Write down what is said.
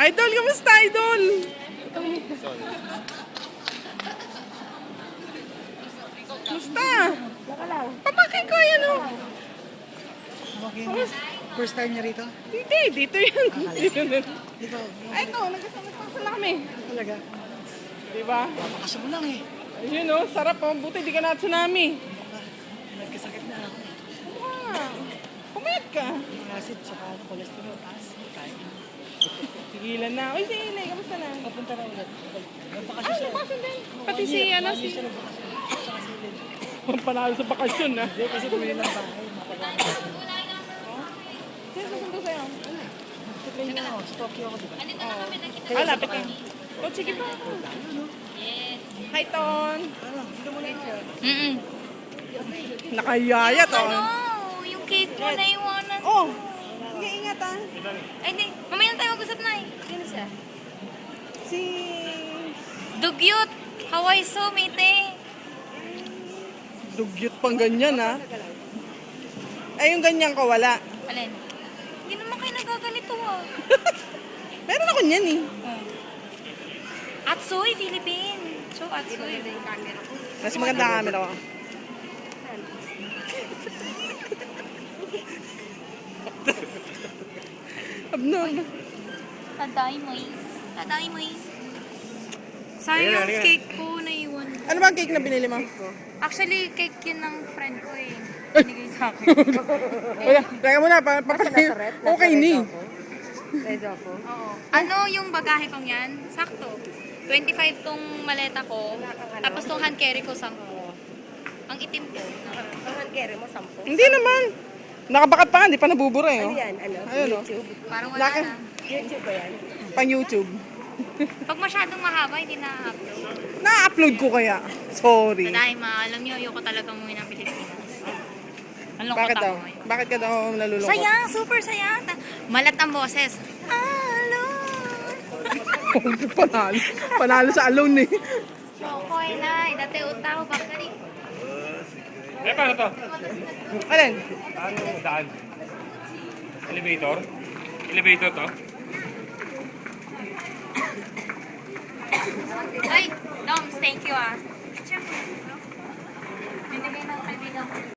Idol, kamusta, Idol? Kamusta? Pamakin ko yan, oh. Okay. First time niya rito? Hindi, dito yun. Dito. Ay, ito, nagkasama na kami. Talaga. Diba? Papakasya mo lang eh. Ayun, oh, sarap, oh. Buti di ka na tsunami. Nagkasakit na ako. Wow. Pumayat ka. Acid, saka cholesterol, taas. Tayo. Tigilan na. Uy, si Ilay, kamusta na? Papunta na ulit. Nagpakasya Ah, siya. nagpakasyon din. Pati si, ano, si... Siya nagbakasya. Saka si Lynn. Panalo sa bakasyon, ha? Hindi, kasi bumili ng bahay. Sino susundo sa'yo? Train na ako. Sa Tokyo ako, diba? Ah, lapit ka. Oh, sige pa. Hi, Ton. Ano? Dito mo lang siya. Nakayaya, Ton. Ano? Yung cake mo na iwanan. Oh, sige, ingat, ha? Ay, hindi. Mamaya na tayo mag-usap na eh. Sino siya? Si... Dugyot. Hawaii so, mate. Dugyot pang ganyan, ha? Ay, yung ganyan ko, wala. Alin? Hindi naman kayo nagaganito ah. Meron ako niyan, eh. Atsoy, Philippine. So, Atsoy. Mas maganda ang camera ko. Abnormal. Taday mo is. Taday mo is. Sayang yung cake ko na iwan. Ano ba ang cake na binili mo? Actually, cake yun ng friend ko eh. Binigay sa akin. Wala, teka muna, okay ni. Oo. Ano yung bagahe kong yan? Sakto. 25 tong maleta ko. Tapos tong hand carry ko, 10. Ang itim ko. Ang hand carry mo, 10? Hindi naman. Nakabakat pa nga, hindi pa nabubura eh. Ano Oh. yan? Ano? Ayun, oh. YouTube? Parang wala Laki. na. YouTube ba yan? Pang YouTube. Pag masyadong mahaba, hindi na-upload. Na-upload ko kaya. Sorry. Dahil alam niyo, ayoko talaga umuwi ng Pilipinas. Ang lungkot Bakit daw? ako ngayon. Bakit ka daw nalulungkot? Saya, super saya. Malat ang boses. Hello! Panalo. Panalo sa alone eh. Chokoy na, dati utaw, bakari. Eh, paano to? Alin? Paano daan? Elevator? Elevator to? Ay, Doms, thank you ah. Binigay ng kaibigan ko.